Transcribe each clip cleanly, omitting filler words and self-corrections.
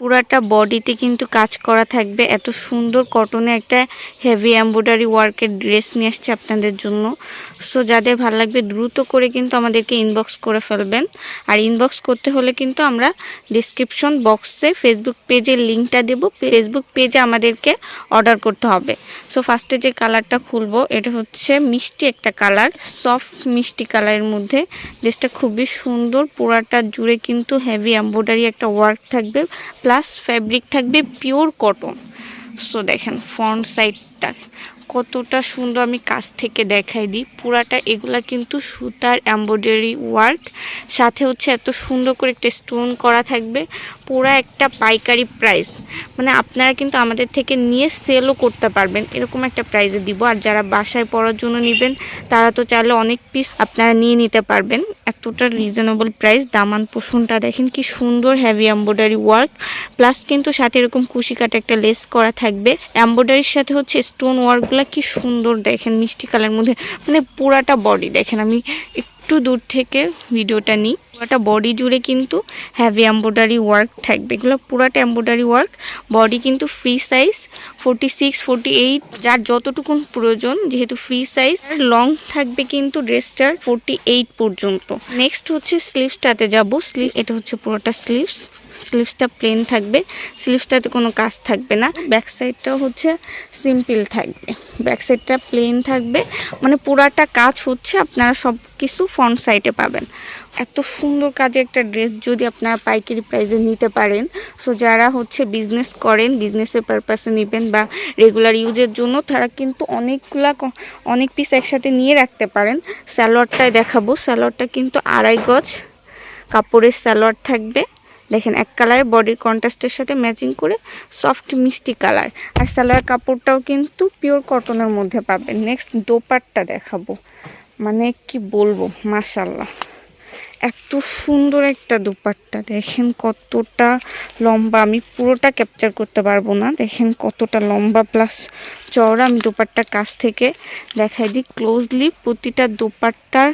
পুরাটা বডিতে কিন্তু কাজ করা থাকবে। এত সুন্দর কটনে একটা হেভি এমব্রয়ডারি ওয়ার্কের ড্রেস নিয়ে আসছে আপনাদের জন্য। সো যাদের ভালো লাগবে দ্রুত করে কিন্তু আমাদেরকে ইনবক্স করে ফেলবেন। আর ইনবক্স করতে হলে কিন্তু আমরা ডিসক্রিপশন বক্সে ফেসবুক পেজের লিঙ্কটা দেব, ফেসবুক পেজে আমাদেরকে অর্ডার করতে হবে। সো ফার্স্টে যে কালারটা খুলবো এটা হচ্ছে মিষ্টি একটা কালার, সফট মিষ্টি কালারের মধ্যে। ড্রেসটা খুবই সুন্দর, পুরাটা জুড়ে কিন্তু হেভি এমব্রয়ডারি একটা ওয়ার্ক থাকবে, প্লাস ফ্যাব্রিক থাকবে পিওর কটন। সো দেখেন ফ্রন্ট সাইডটা কতটা সুন্দর, আমি কাছ থেকে দেখাই দিই। পুরাটা এগুলা কিন্তু সুতার এমব্রয়ডারি ওয়ার্ক, সাথে হচ্ছে এত সুন্দর করে একটা স্টোন করা থাকবে। পুরা একটা পাইকারি প্রাইস, মানে আপনারা কিন্তু আমাদের থেকে নিয়ে সেলও করতে পারবেন, এরকম একটা প্রাইসে দিব। আর যারা বাসায় পরার জন্য নেবেন তারা তো চাইলে অনেক পিস আপনারা নিয়ে নিতে পারবেন। এতটা রিজনেবল প্রাইস। দামান পোষণটা দেখেন কি সুন্দর, হেভি এমব্রয়ডারি ওয়ার্ক, প্লাস কিন্তু সাথে এরকম কুশি কাটা একটা লেস করা থাকবে। এমব্রয়ডারির সাথে হচ্ছে স্টোন ওয়ার্কগুলো কি সুন্দর দেখেন, মিষ্টি কালার মধ্যে। মানে পুরাটা বডি দেখেন, আমি একটু দূর থেকে ভিডিওটা নিই। পুরাটা বডি জুড়ে কিন্তু হেভি এমব্রয়ডারি ওয়ার্ক থাকবে। এগুলো পুরাটা এমব্রয়ডারি ওয়ার্ক। বডি কিন্তু ফ্রি সাইজ 46, 48, যার যতটুকুন প্রয়োজন, যেহেতু ফ্রি সাইজ। লং থাকবে কিন্তু ড্রেসটার 48 পর্যন্ত। নেক্সট হচ্ছে স্লিভসটাতে যাব। এটা হচ্ছে পুরোটা স্লিভস। স্লিভসটা প্লেন থাকবে, স্লিভসটাতে কোনো কাজ থাকবে না। ব্যাক সাইডটাও হচ্ছে সিম্পল থাকবে, ব্যাক সাইডটা প্লেন থাকবে। মানে পুরাটা কাজ হচ্ছে আপনারা সব কিছু ফ্রন্ট সাইডে পাবেন। এত সুন্দর কাজে একটা ড্রেস যদি আপনারা পাইকারি প্রাইসে নিতে পারেন, সো যারা হচ্ছে বিজনেস করেন, বিজনেসের পারপাসে নেবেন বা রেগুলার ইউজের জন্য, তারা কিন্তু অনেক পিস একসাথে নিয়ে রাখতে পারেন। সালোয়ারটায় দেখাবো। সালোয়ারটা কিন্তু 2.5 গজ কাপড়ের সালোয়ার থাকবে। দেখেন এক কালারের বডির কন্ট্রাস্টের সাথে ম্যাচিং করে সফট মিষ্টি কালার। আর সালোয়ার কাপড়টাও কিন্তু পিওর কটনের মধ্যে পাবেন। নেক্সট দোপাট্টা দেখাবো, মানে কি বলবো, মাশাল্লাহ এত সুন্দর একটা দোপাট্টা। দেখেন কতটা লম্বা, আমি পুরোটা ক্যাপচার করতে পারবো না। দেখেন কতটা লম্বা প্লাস চওড়া। আমি দোপাট্টার কাছ থেকে দেখাই দিই ক্লোজলি। প্রতিটা দোপাট্টার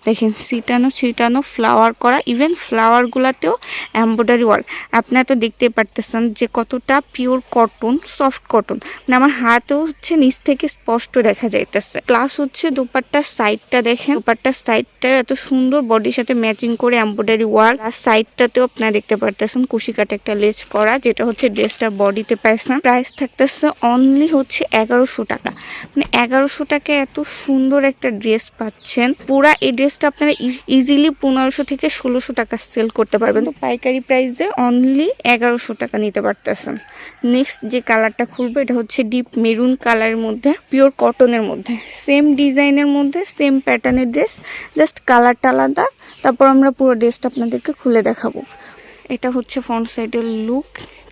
দেখেন ছিটানো ফ্লাওয়ার করা, ইভেন ফ্লাওয়ারগুলোতেও এমব্রয়ডারি ওয়ার্ক। আপনারা তো দেখতেই পারতেছেন যে কতটা পিওর কটন, সফট কটন। মানে আমার হাতেও হচ্ছে নিচ থেকে স্পষ্ট দেখা যাইতেছে। প্লাস হচ্ছে দোপাট্টার সাইডটা দেখেন, দোপাট্টার সাইডটা এত সুন্দর বডির সাথে ম্যাচিং করে এমব্রয়ডারি ওয়ার্ক। আর সাইডটাতেও আপনারা দেখতে পারতেছেন কুশি কাটা একটা লেস করা, যেটা হচ্ছে ড্রেসটার বডিতে পাইছেন। প্রাইস থাকতেছে অনলি হচ্ছে 1100 টাকা। মানে 1100 টাকায় এত সুন্দর একটা ড্রেস পাচ্ছেন। পুরা এই ড্রেসটা আপনারা ইজিলি 1500 থেকে 1600 টাকা সেল করতে পারবেন। তো পাইকারি প্রাইসে অনলি 1100 টাকা নিতে পারতেছেন। নেক্সট যে কালারটা খুলবো এটা হচ্ছে ডিপ মেরুন কালারের মধ্যে, পিওর কটনের মধ্যে, সেম ডিজাইনের মধ্যে, সেম প্যাটার্নের ড্রেস, জাস্ট কালারটা আলাদা। তারপর আমরা পুরো ড্রেসটা আপনাদেরকে খুলে দেখাবো। এটা হচ্ছে ফ্রন্ট সাইডের লুক,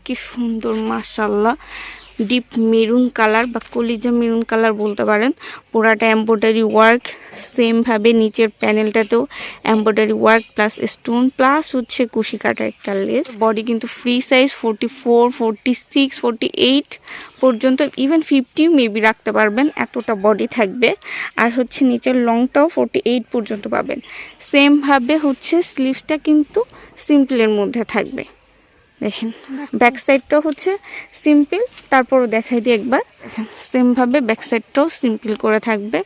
কি সুন্দর মাশাল্লাহ। ডিপ মেরুন কালার বা কলিজা মেরুন কালার বলতে পারেন। পুরাটা এমব্রয়ডারি ওয়ার্ক, সেমভাবে নিচের প্যানেলটাতেও embroidery work plus stone, plus হচ্ছে কুশি কাটা একটা লেস। বডি কিন্তু ফ্রি সাইজ 44, 46, 48 পর্যন্ত, ইভেন 50 মেবি রাখতে পারবেন, এতটা বডি থাকবে। আর হচ্ছে নিচের লংটাও 48 পর্যন্ত পাবেন। সেমভাবে হচ্ছে স্লিভসটা কিন্তু সিম্পলের মধ্যে থাকবে। দেখেন ব্যাক সাইডটাও হচ্ছে সিম্পল। তারপরও দেখাই দিই একবার। দেখেন সেমভাবে ব্যাক সাইডটাও সিম্পল করে থাকবে,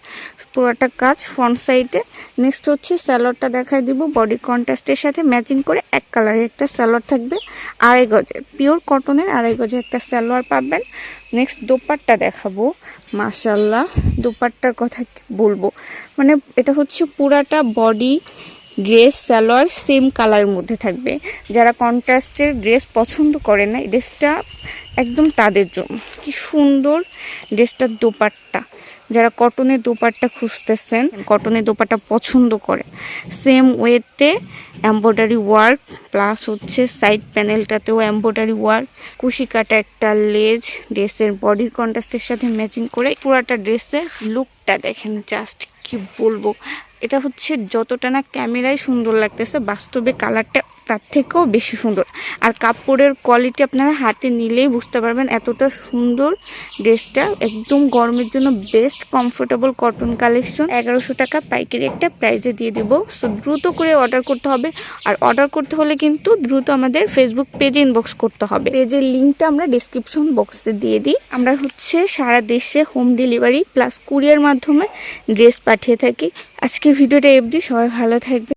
পুরোটা কাজ ফ্রন্ট সাইডে। নেক্সট হচ্ছে সালোয়ারটা দেখাই দিব। বডি কন্ট্রাস্টের সাথে ম্যাচিং করে এক কালারের একটা সালোয়ার থাকবে, 2.5 গজের পিওর কটনের 2.5 গজের একটা সালোয়ার পাবেন। নেক্সট দোপাট্টা দেখাবো। মাশাল্লাহ দোপাট্টার কথা বলবো, মানে এটা হচ্ছে পুরাটা বডি ড্রেস সালোয়ার সেম কালারের মধ্যে থাকবে। যারা কন্ট্রাস্টের ড্রেস পছন্দ করে না, এই ড্রেসটা একদম তাদের জন্য। কি সুন্দর ড্রেসটার দোপাট্টা। যারা কটনের দোপাট্টা খুঁজতেছেন, কটনের দোপাট্টা পছন্দ করে, সেম ওয়েতে এমব্রয়ডারি ওয়ার্ক প্লাস হচ্ছে সাইড প্যানেলটাতেও এমব্রয়ডারি ওয়ার্ক, কুশি কাটা একটা লেজ, ড্রেসের বডির কন্ট্রাস্টের সাথে ম্যাচিং করে পুরাটা ড্রেসের লুকটা দেখেন, জাস্ট কি বলবো। এটা হচ্ছে যতটা না ক্যামেরায় সুন্দর লাগতেছে, বাস্তবে কালারটা তার থেকেও বেশি সুন্দর। আর কাপড়ের কোয়ালিটি আপনারা হাতে নিলেই বুঝতে পারবেন এতটা সুন্দর ড্রেসটা। একদম গরমের জন্য বেস্ট কমফোর্টেবল কটন কালেকশন। 1100 টাকা পাইকারি একটা প্রাইজে দিয়ে দিব। সো দ্রুত করে অর্ডার করতে হবে। আর অর্ডার করতে হলে কিন্তু দ্রুত আমাদের ফেসবুক পেজে ইনবক্স করতে হবে। পেজের লিঙ্কটা আমরা ডিসক্রিপশন বক্সে দিয়ে দিই। আমরা সারা দেশে হোম ডেলিভারি প্লাস কুরিয়ার মাধ্যমে ড্রেস পাঠিয়ে থাকি। আজকের ভিডিওটা অবধি, সবাই ভালো থাকবে।